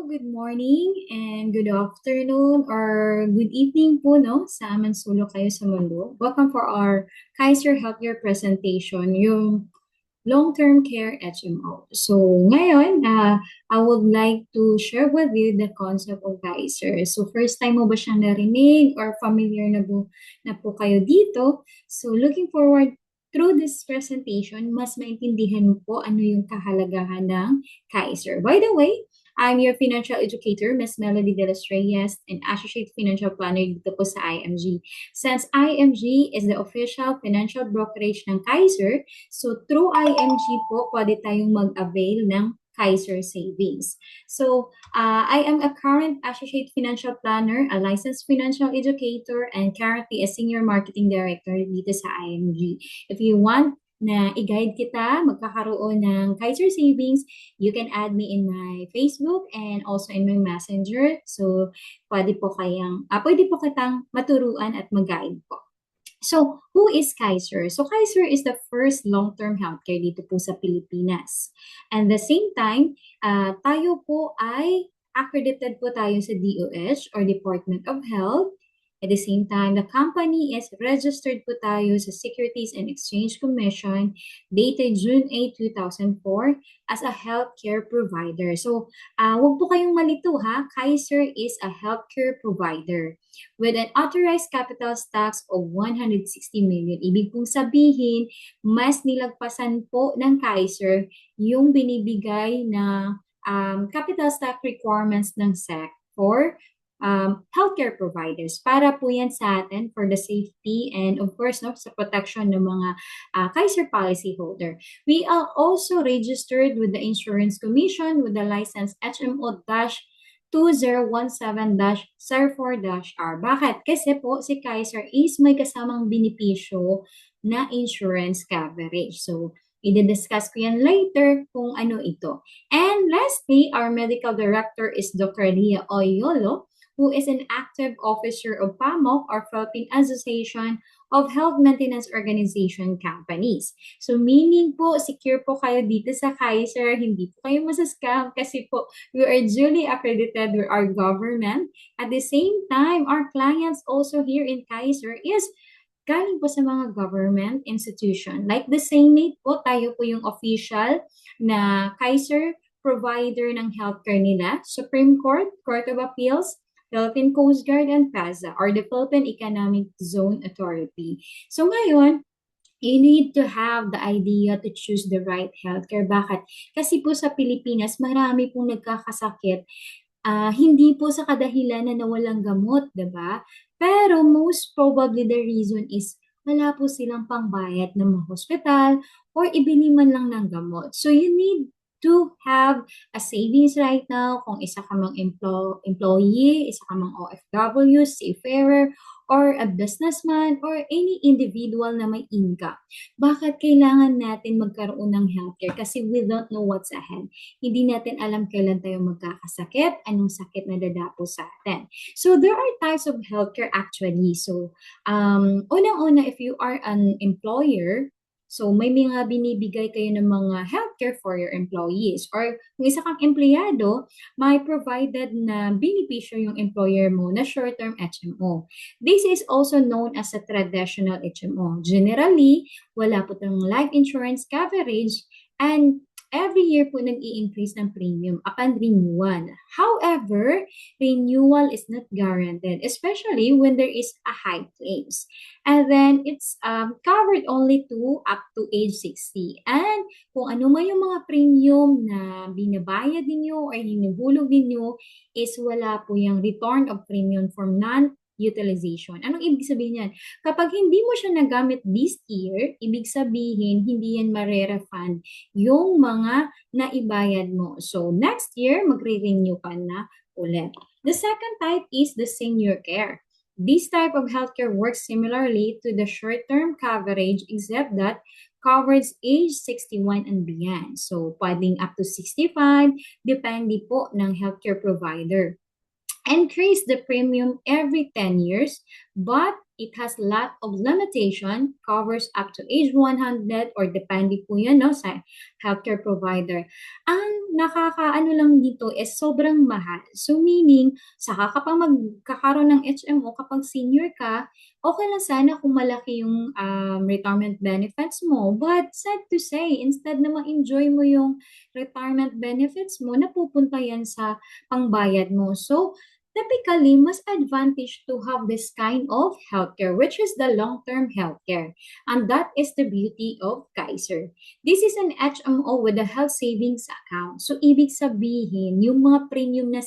good morning and good afternoon or good evening po, no? Sa man sulok kayo sa mundo. Welcome for our Kaiser Healthcare presentation, yung long-term care HMO. So ngayon, I would like to share with you the concept of Kaiser. So first time mo ba siyang narinig or familiar na po kayo dito? So looking forward through this presentation, mas maintindihan mo po ano yung kahalagahan ng Kaiser. By the way, I'm your financial educator, Ms. Melody De Los Reyes, and Associate Financial Planner dito po sa IMG. Since IMG is the official financial brokerage ng Kaiser, so through IMG po, pwede tayong mag-avail ng Kaiser Savings. So, I am a current Associate Financial Planner, a licensed financial educator, and currently a Senior Marketing Director dito sa IMG. If you want na i-guide kita, magkakaroon ng Kaiser Savings, you can add me in my Facebook and also in my Messenger. So, pwede po kitang maturuan at mag-guide po. So, who is Kaiser? So, Kaiser is the first long-term healthcare dito po sa Pilipinas. And the same time, tayo po ay accredited po tayo sa DOH or Department of Health. At the same time, the company is registered po tayo sa Securities and Exchange Commission dated June 8, 2004 as a healthcare provider. So, huwag po kayong malito ha. Kaiser is a healthcare provider with an authorized capital stocks of 160 million. Ibig pong sabihin, mas nilagpasan po ng Kaiser yung binibigay na capital stock requirements ng SEC for healthcare providers. Para po yan sa atin for the safety and of course no, sa protection ng mga Kaiser policyholder. We are also registered with the Insurance Commission with the license HMO-2017-04-R. Bakit? Kasi po si Kaiser is may kasamang benepisyo na insurance coverage. So, i-discuss ko yan later kung ano ito. And lastly, our medical director is Dr. Lia Oyolo, who is an active officer of PAMOC or Philippine Association of Health Maintenance Organization Companies. So meaning po, secure po kayo dito sa Kaiser, hindi po kayo masascam kasi po we are duly accredited with our government. At the same time, our clients also here in Kaiser is galing po sa mga government institution. Like the Senate po, tayo po yung official na Kaiser provider ng healthcare nila. Supreme Court, Court of Appeals, Philippine Coast Guard, and PAZA or the Philippine Economic Zone Authority. So ngayon, you need to have the idea to choose the right healthcare. Bakit? Kasi po sa Pilipinas, marami pong nagkakasakit. Hindi po sa kadahilan na nawalang gamot, diba? Pero most probably the reason is wala po silang pangbayad ng mga hospital or ibiniman lang ng gamot. So you need to have a savings right now kung isa ka mang employee, isa ka mang OFW, seafarer, or a businessman, or any individual na may income. Bakit kailangan natin magkaroon ng healthcare? Kasi we don't know what's ahead. Hindi natin alam kailan tayo magkakasakit, anong sakit na dadapo sa atin. So there are types of healthcare actually. So unang-una, if you are an employer, so may mga binibigay kayo ng mga healthcare for your employees. Or kung isa kang empleyado, may provided na benepisyo yung employer mo na short-term HMO. This is also known as a traditional HMO. Generally, wala po itong life insurance coverage and every year po nag-i-increase ng premium upon renewal. However, renewal is not guaranteed, especially when there is a high claims. And then it's covered only to up to age 60. And kung ano man yung mga premium na binabayad ninyo or hinuhulog ninyo is wala po yung return of premium from non-utilization. Anong ibig sabihin yan? Kapag hindi mo siya nagamit this year, ibig sabihin hindi yan marerefund yung mga naibayad mo. So next year, magre-renew ka na ulit. The second type is the senior care. This type of healthcare works similarly to the short-term coverage except that covers age 61 and beyond. So, pwedeng up to 65, depende po ng healthcare provider. Increase the premium every 10 years, but it has lot of limitation, covers up to age 100 or depende po yan no, sa healthcare provider. Ang nakakaano lang dito is sobrang mahal. So meaning, saka ka pa magkakaroon ng HMO kapag senior ka, okay lang sana kung malaki yung retirement benefits mo. But sad to say, instead na ma-enjoy mo yung retirement benefits mo, napupunta yan sa pangbayad mo. So, typically, mas advantage to have this kind of healthcare, which is the long-term healthcare. And that is the beauty of Kaiser. This is an HMO with a health savings account. So, ibig sabihin, yung mga premium na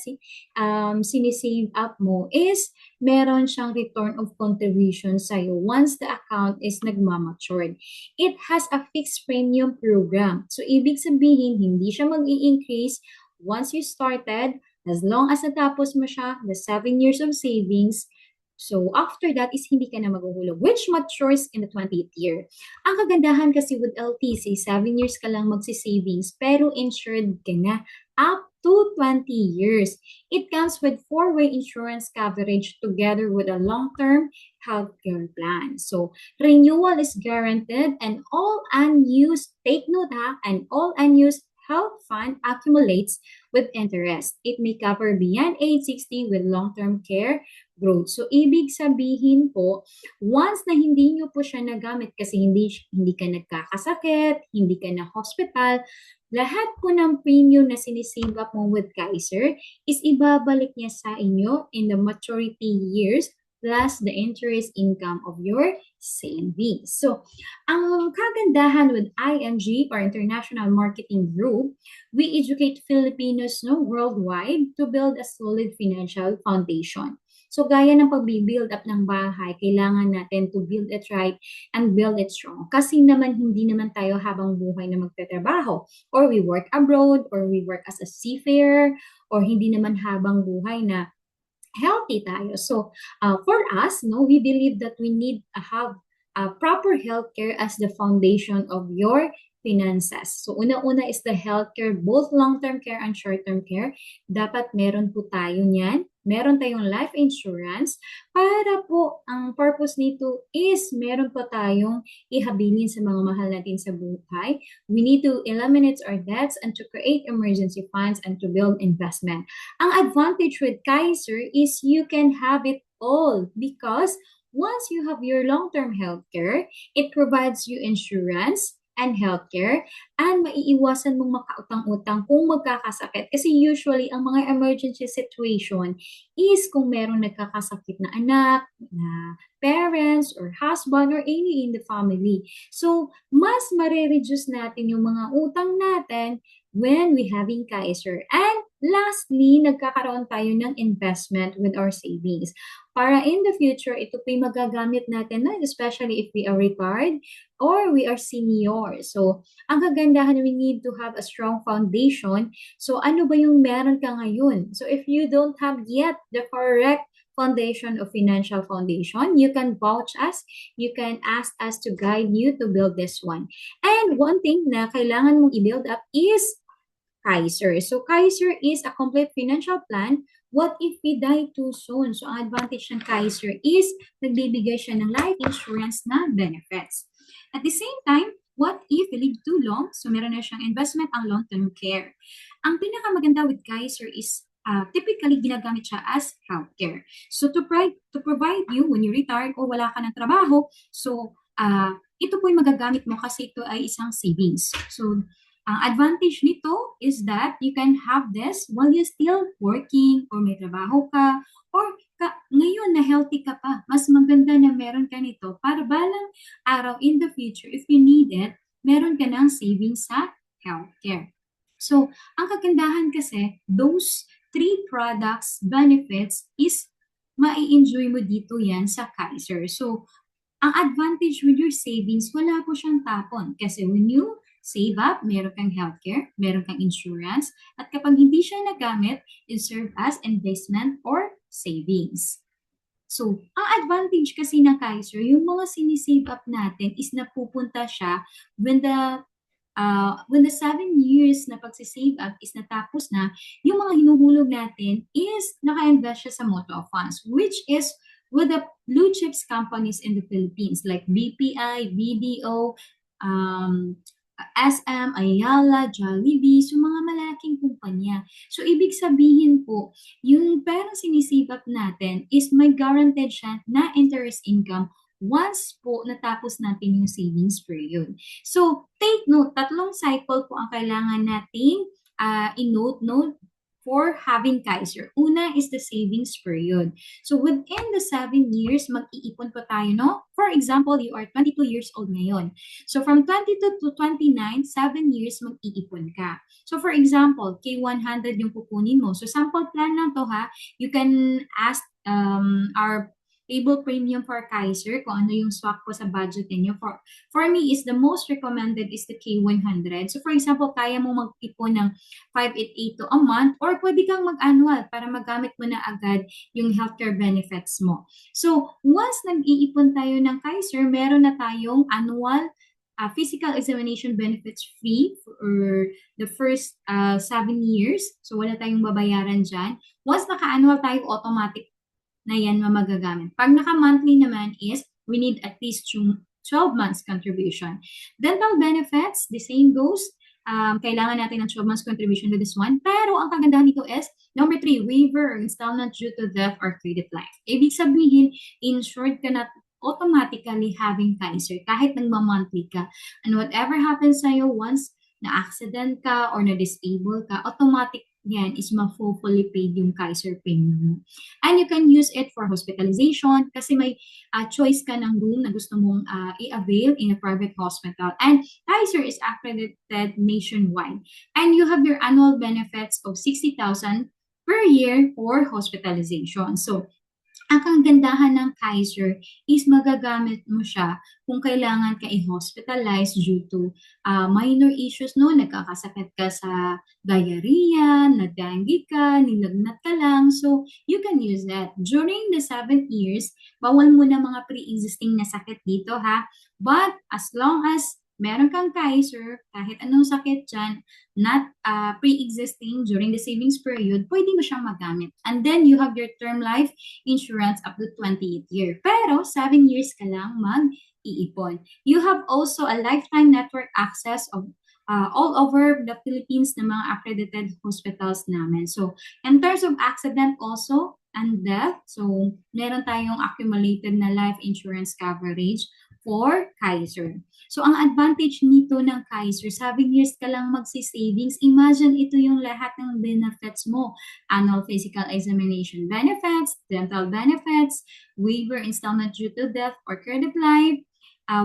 sinisave up mo is meron siyang return of contribution sa'yo once the account is nagmamatured. It has a fixed premium program. So, ibig sabihin, hindi siya mag-i-increase once you started, as long as natapos mo siya, the 7 years of savings. So, after that is hindi ka na maghuhulog, which matures in the 20th year. Ang kagandahan kasi with LTC, 7 years ka lang magsi-savings, pero insured ka na up to 20 years. It comes with 4-way insurance coverage together with a long-term healthcare plan. So, renewal is guaranteed and all unused, take note ha, and all unused health fund accumulates with interest. It may cover beyond age 60 with long-term care growth. So, ibig sabihin po, once na hindi nyo po siya nagamit kasi hindi ka nagkakasakit, hindi ka na hospital, lahat po ng premium na sinisave up mo with Kaiser is ibabalik niya sa inyo in the maturity years plus the interest income of your savings. So, ang kagandahan with IMG or International Marketing Group, we educate Filipinos worldwide to build a solid financial foundation. So, gaya ng pag-build up ng bahay, kailangan natin to build it right and build it strong. Kasi naman, hindi naman tayo habang buhay na magtatrabaho. Or we work abroad, or we work as a seafarer, or hindi naman habang buhay na healthy tayo. So, for us, we believe that we need to have proper healthcare as the foundation of your finances. So, una-una is the healthcare, both long-term care and short-term care. Dapat meron po tayo niyan. Meron tayong life insurance para po ang purpose nito is meron po tayong ihabilin sa mga mahal natin sa buhay. We need to eliminate our debts and to create emergency funds and to build investment. Ang advantage with Kaiser is you can have it all because once you have your long-term healthcare, it provides you insurance and healthcare, and maiiwasan mong makautang-utang kung magkakasakit. Kasi usually, ang mga emergency situation is kung meron nagkakasakit na anak, na parents, or husband, or any in the family. So, mas mare-reduce natin yung mga utang natin when we having Kaiser. And lastly, nagkakaroon tayo ng investment with our savings. Para in the future, ito po yung magagamit natin, especially if we are retired or we are senior. So, ang kagandahan, we need to have a strong foundation. So, ano ba yung meron ka ngayon? So, if you don't have yet the correct foundation of financial foundation, you can vouch us, you can ask us to guide you to build this one. And one thing na kailangan mong i-build up is Kaiser. So, Kaiser is a complete financial plan. What if we die too soon? So, ang advantage ng Kaiser is nagbibigay siya ng life insurance na benefits. At the same time, what if we live too long? So, meron na siyang investment ang long-term care. Ang pinakamaganda with Kaiser is typically ginagamit siya as healthcare. So, to provide you when you retire o wala ka ng trabaho, so, ito po yung magagamit mo kasi ito ay isang savings. So, ang advantage nito is that you can have this while you're still working or may trabaho ka or ngayon na healthy ka pa. Mas maganda na meron ka nito para balang araw in the future, if you need it, meron ka ng savings sa healthcare. So, ang kagandahan kasi, those 3 products, benefits is mai-enjoy mo dito yan sa Kaiser. So, ang advantage with your savings, wala po siyang tapon. Kasi when you save up, meron kang healthcare, meron kang insurance, at kapag hindi siya nagamit, it serve as investment or savings. So, ang advantage kasi ng Kaiser, yung mga sinisave up natin is napupunta siya when the 7 years na pagsisave up is natapos na, yung mga hinuhulog natin is naka-invest siya sa mutual funds, which is with the blue chips companies in the Philippines like BPI, BDO, SM, Ayala, Jollibee, so mga malaking kumpanya. So, ibig sabihin po, yung perang sinisipap natin is may guaranteed siya na interest income once po natapos natin yung savings period. So, take note, tatlong cycle po ang kailangan nating i-note for having Kaiser. Una is the savings period. So within the 7 years, mag-iipon po tayo, no? For example, you are 22 years old ngayon. So from 22 to 29, 7 years mag-iipon ka. So for example, K100 yung kukunin mo. So sample plan lang to ha. You can ask our table premium for Kaiser kung ano yung swak po sa budget niyo. For me, is the most recommended is the K100. So for example, kaya mo mag-ipon ng 5,882 a month or pwede kang mag-annual para magamit mo na agad yung healthcare benefits mo. So, once nag-iipon tayo ng Kaiser, meron na tayong annual physical examination benefits free for the first 7 years. So, wala tayong babayaran dyan. Once naka-annual tayo, automatic na yan magagamit. Pag naka-monthly naman is, we need at least 12 months contribution. Dental benefits, the same goes. Kailangan natin ng 12 months contribution with this one. Pero ang kagandahan nito is, number 3, waiver or installment due to death or credit life. Ibig sabihin, insured ka na automatically having Kaiser kahit nagma-monthly ka. And whatever happens sa'yo once na-accident ka or na-disable ka, automatic yan is ma-fully paid yung Kaiser premium mo. And you can use it for hospitalization kasi may choice ka ng room na gusto mong i-avail in a private hospital. And Kaiser is accredited nationwide. And you have your annual benefits of 60,000 per year for hospitalization. So, ang kagandahan ng Kaiser is magagamit mo siya kung kailangan ka i-hospitalize due to minor issues, no? Nagkakasakit ka sa diarrhea, na-dengue ka, nilagnat ka lang. So, you can use that. During the 7 years, bawal mo na mga pre-existing na sakit dito, ha? But, as long as meron kang Kaiser, kahit anong sakit dyan, not pre-existing during the savings period, pwede mo siyang magamit. And then, you have your term life insurance up to 28th year. Pero, 7 years ka lang mag-iipon. You have also a lifetime network access of all over the Philippines na mga accredited hospitals namin. So, in terms of accident also and death, so meron tayong accumulated na life insurance coverage for Kaiser. So, ang advantage nito ng Kaiser, 7 years ka lang magsi-savings. Imagine, ito yung lahat ng benefits mo. Annual physical examination benefits, dental benefits, waiver installment due to death or credit life,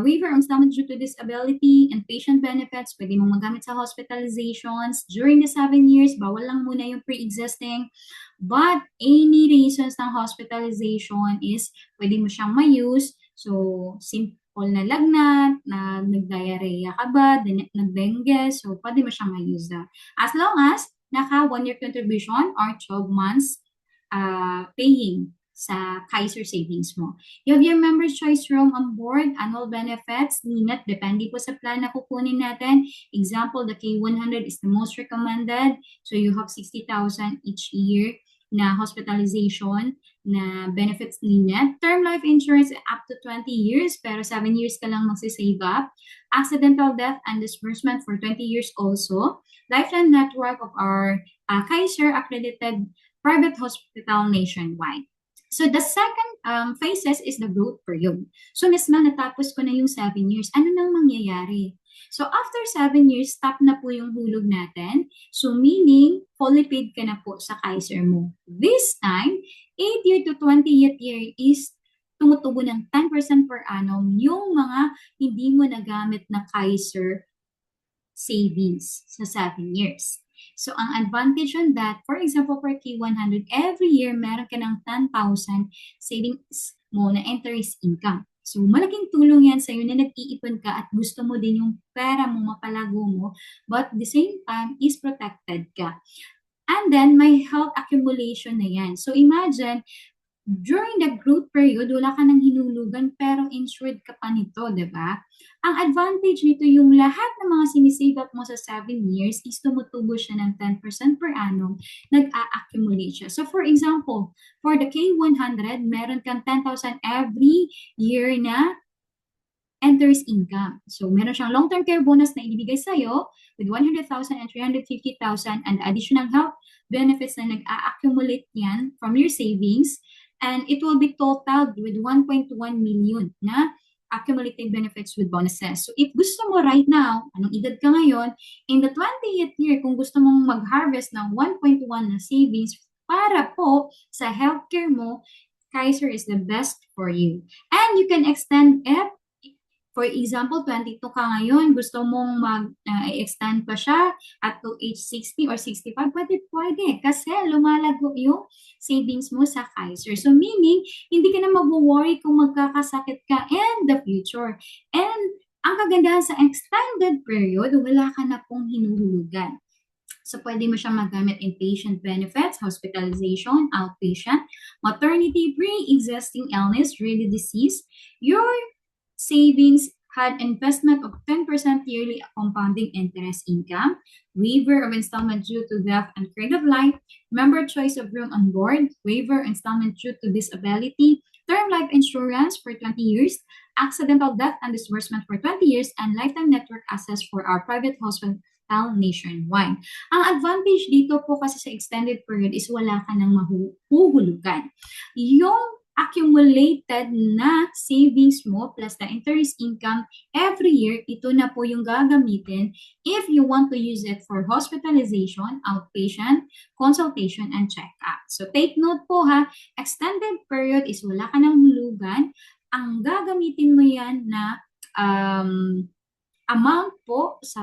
waiver installment due to disability, and patient benefits, pwede mong magamit sa hospitalizations. During the 7 years, bawal lang muna yung pre-existing. But, any reasons ng hospitalization is pwede mo siyang ma-use. So, simple na lagnat, na nag-diarrhea ka ba, nag-dengue, so pwede mo siyang ma-use that. As long as naka 1-year contribution or 12 months paying sa Kaiser savings mo. You have your member's choice room on board, annual benefits, NINAT, depende po sa plan na kukunin natin. Example, the K100 is the most recommended. So you have 60,000 each year na hospitalization na benefits NINAT. Term life insurance up to 20 years, pero 7 years ka lang magsisave up. Accidental death and disbursement for 20 years also. Lifetime network of our Kaiser accredited private hospital nationwide. So the second phases is the growth period. So mismo natapos ko na yung 7 years. Ano nang mangyayari? So after 7 years, stop na po yung hulog natin. So meaning, fully paid ka na po sa Kaiser mo. This time, 8 year to 20th year is tumutubo ng 10% per annum yung mga hindi mo nagamit na Kaiser savings sa 7 years. So, ang advantage on that, for example, for K100, every year, meron ka ng 10,000 savings mo na interest income. So, malaking tulong yan sa'yo na nag-iipon ka at gusto mo din yung pera mo, mapalago mo, but at the same time, is protected ka. And then, may health accumulation na yan. So, imagine, during the growth period, wala ka nang hinulugan pero insured ka pa nito, di ba? Ang advantage nito yung lahat ng mga sinisave up mo sa 7 years is tumutubo siya ng 10% per annum, nag-a-accumulate siya. So for example, for the K100, meron kang 10,000 every year na enters income. So, meron siyang long-term care bonus na ibibigay sa'yo with 100,000 and 350,000 and additional health benefits na nag-a-accumulate yan from your savings, and it will be totaled with 1.1 million na accumulated benefits with bonuses. So, if gusto mo right now, anong edad ka ngayon, in the 20th year, kung gusto mong mag-harvest ng 1.1 na savings para po sa healthcare mo, Kaiser is the best for you. And you can extend it. For example, 22 ka ngayon, gusto mong mag-extend pa siya at to age 60 or 65, pwede. Kasi lumalago yung savings mo sa Kaiser. So meaning, hindi ka na mag-worry kung magkakasakit ka in the future. And ang kagandahan sa extended period, wala ka na pong hinuhulugan. So, pwede mo siyang magamit in patient benefits, hospitalization, outpatient, maternity, pre-existing illness, really disease. Your savings had investment of 10% yearly compounding interest income, waiver of installment due to death and creed of life, member choice of room on board, waiver installment due to disability, term life insurance for 20 years, accidental death and disbursement for 20 years, and lifetime network access for our private hospital nationwide. Ang advantage dito po kasi sa extended period is wala ka nang mahuhulugan. Yung accumulated na savings mo plus the interest income every year, ito na po yung gagamitin if you want to use it for hospitalization, outpatient, consultation, and check-up. So take note po ha, extended period is wala ka nang hulugan. Ang gagamitin mo yan na amount po sa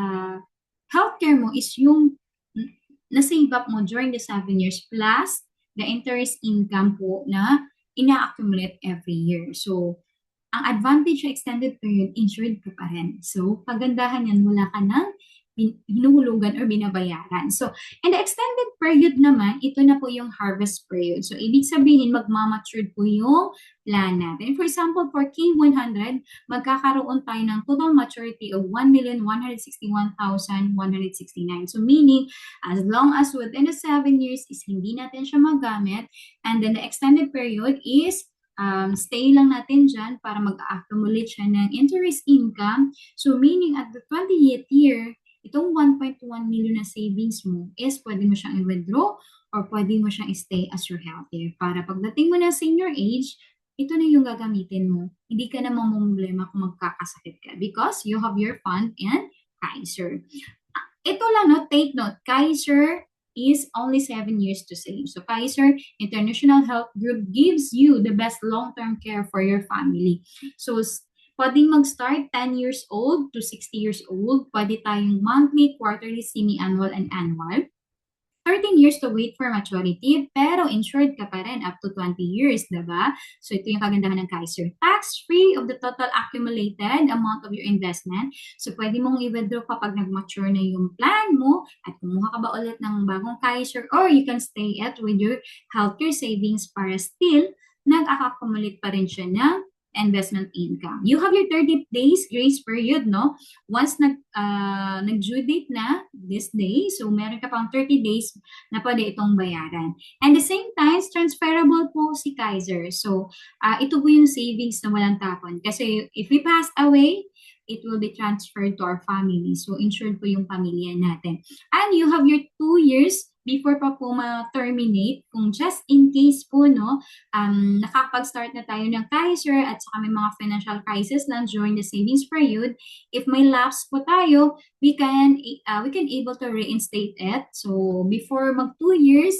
healthcare mo is yung na-save up mo during the 7 years plus the interest income po na ina-accumulate every year. So, ang advantage sa extended period, insured ka pa rin. So, pagandahan yan, wala ka nang hinuhulugan or binabayaran. So, in the extended period naman, ito na po yung harvest period. So, ibig sabihin, magmamatured po yung plan natin. For example, for K100, magkakaroon tayo ng total maturity of 1,161,169. So, meaning, as long as within the 7 years is hindi natin siya magamit, and then the extended period is stay lang natin dyan para mag-accumulate siya ng interest income. So, meaning at the 20th year, itong 1.1 million na savings mo is pwede mo siyang i-withdraw or pwede mo siyang i-stay as your healthier. Para pagdating mo na senior age, ito na yung gagamitin mo. Hindi ka na mamumblema kung magkakasakit ka because you have your fund and Kaiser. Ito lang, no? Take note. Kaiser is only 7 years to save. So Kaiser International Health Group gives you the best long-term care for your family. So pwedeng mag-start 10 years old to 60 years old. Pwede tayong monthly, quarterly, semi-annual, and annual. 13 years to wait for maturity, pero insured ka pa rin up to 20 years, diba? So, ito yung kagandahan ng Kaiser. Tax-free of the total accumulated amount of your investment. So, pwede mong i-withdraw kapag nag-mature na yung plan mo at kumuha ka ba ulit ng bagong Kaiser, or you can stay it with your healthcare savings para still nag-accumulate pa rin siya ng investment income. You have your 30 days grace period, no? Once nag-due date na this day, so meron ka pang 30 days na pwede itong bayaran. And the same time, transferable po si Kaiser. So, ito po yung savings na walang tapon. Kasi if we pass away, it will be transferred to our family. So, insured po yung pamilya natin. And you have your 2 years before pa po ma-terminate, kung just in case po, no, nakapag-start na tayo ng Kaiser at saka may mga financial crisis lang during the savings period, if may lapse po tayo, we can able to reinstate it. So, before mag 2 years,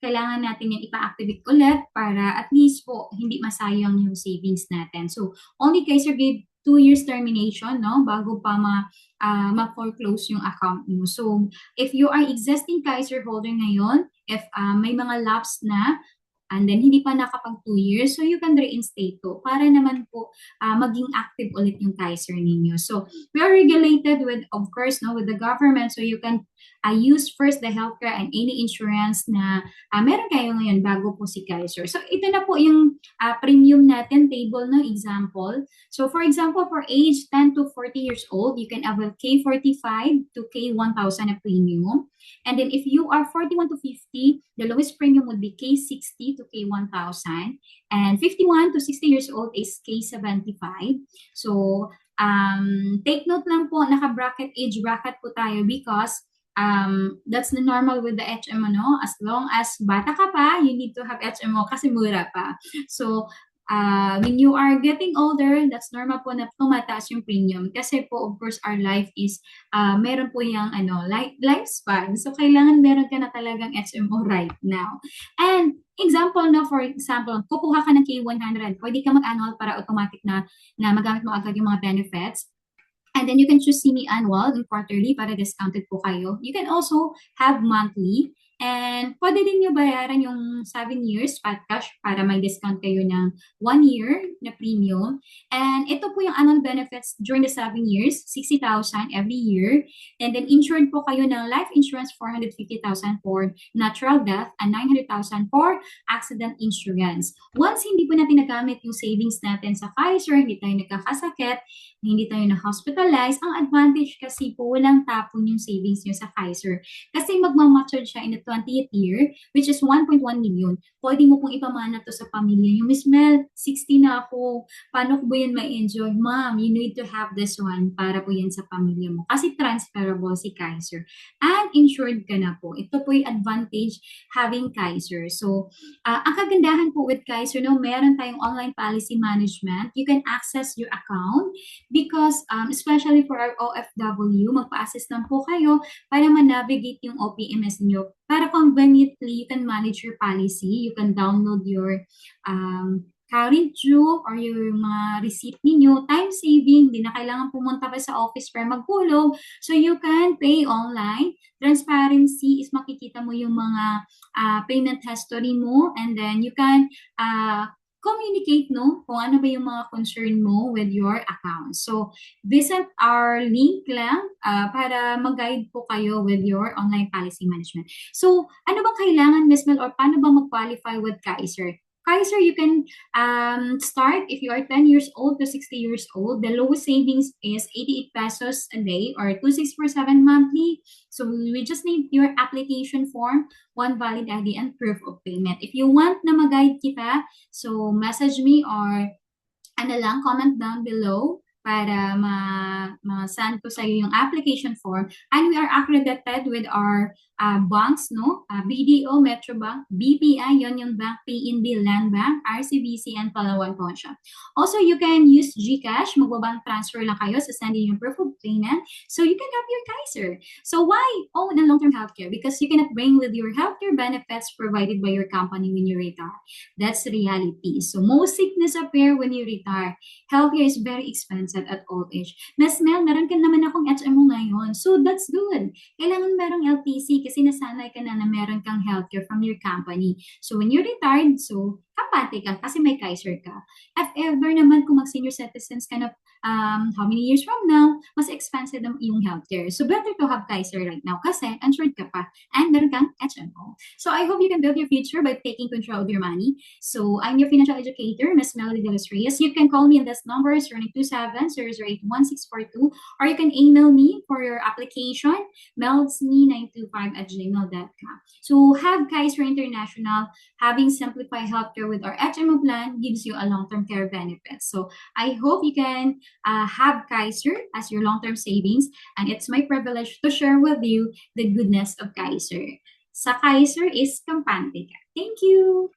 kailangan natin yung ipa-activate ulit para at least po hindi masayang yung savings natin. So, only Kaiser gave 2 years termination, no, bago pa ma-foreclose yung account mo. So, if you are existing Kaiser holder ngayon, if may mga lapse na, and then hindi pa nakapag 2 years, so you can reinstate to para naman po maging active ulit yung Kaiser ninyo. So, we are regulated with, of course, no, with the government, so you can use first the healthcare and any insurance na meron kayo ngayon bago po si Kaiser. So, ito na po yung premium natin, table, no, example. So, for example, for age 10 to 40 years old, you can avail K45 to K1000 na premium. And then if you are 41 to 50, the lowest premium would be K60 to K1000. And 51 to 60 years old is K75. So, take note lang po, naka-bracket, age bracket po tayo because that's the normal with the HMO, no? As long as bata ka pa, you need to have HMO kasi mura pa. So, when you are getting older, that's normal po na tumataas yung premium. Kasi po, of course, our life is, meron po yung lifespan. So, kailangan meron ka na talagang HMO right now. And, example na, for example, kukuha ka ng K100, pwede ka mag-annual para automatic na magamit mo agad yung mga benefits. And then you can choose semi-annual and quarterly para discounted po kayo. You can also have monthly. And pwede din nyo bayaran yung 7 years fat cash para may discount kayo ng 1 year na premium. And ito po yung annual benefits during the 7 years, 60,000 every year. And then insured po kayo ng life insurance, 450,000 for natural death and 900,000 for accident insurance. Once hindi po natin nagamit yung savings natin sa Kaiser, hindi tayo nagkakasakit, hindi tayo na-hospitalize, ang advantage kasi po walang tapon yung savings nyo sa Kaiser. Kasi magmamature siya in the 20th year, which is 1.1 million. Pwede mo pong ipamana to sa pamilya. Yung Miss Mel, 60 na ako. Paano ko ba yan ma-enjoy? Ma'am, you need to have this one para po yan sa pamilya mo. Kasi transferable si Kaiser. And insured ka na po. Ito po yung advantage having Kaiser. So, ang kagandahan po with Kaiser, no, meron tayong online policy management. You can access your account because especially for our OFW, magpa-assist lang po kayo para ma-navigate yung OPMS niyo. Para conveniently, you can manage your policy. You can download your current due or yung mga receipt ninyo, time saving, hindi na kailangan pumunta pa sa office para maghulog. So you can pay online. Transparency is makikita mo yung mga payment history mo, and then you can communicate, no, kung ano ba yung mga concern mo with your account. So, visit our link lang para mag-guide po kayo with your online policy management. So, ano bang kailangan, Ms. Mel, or paano ba mag-qualify with Kaiser? Kaiser, you can start if you are 10 years old to 60 years old. The lowest savings is 88 pesos a day or 2,647 monthly. So we just need your application form, one valid ID, and proof of payment. If you want na mag-guide kita, so message me or comment down below para ma-send ko sa iyo yung application form. And we are accredited with our banks, no? BDO, Metrobank, BPI, Union Bank, PNB, Land Bank, RCBC, and Palawan Pontiac. Also, you can use GCash. Magbabank transfer lang kayo sa sending yung proof of payment. So, you can have your Kaiser. So, why own a long-term healthcare? Because you cannot bring with your healthcare benefits provided by your company when you retire. That's reality. So, most sickness appear when you retire. Healthcare is very expensive at old age. Mas Mel, meron ka naman akong HMO ngayon. So, that's good. Kailangan merong LTC kasi nasanay ka na meron kang healthcare from your company. So, when you're retired, so, kapante ka kasi may Kaiser ka. If ever naman kung mag-senior citizens ka na how many years from now, mas expensive yung healthcare. So, better to have Kaiser right now kasi insured ka pa and meron kang HMO. So, I hope you can build your future by taking control of your money. So, I'm your financial educator, Ms. Melody De Los Reyes. You can call me on this number, 0927-008-1642, or you can email me for your application, meldsme925@gmail.com. So, have Kaiser International, having Simplify Healthcare with our HMO plan gives you a long-term care benefit. So, I hope you can have Kaiser as your long-term savings, and it's my privilege to share with you the goodness of Kaiser. Sa Kaiser is kampante ka. Thank you!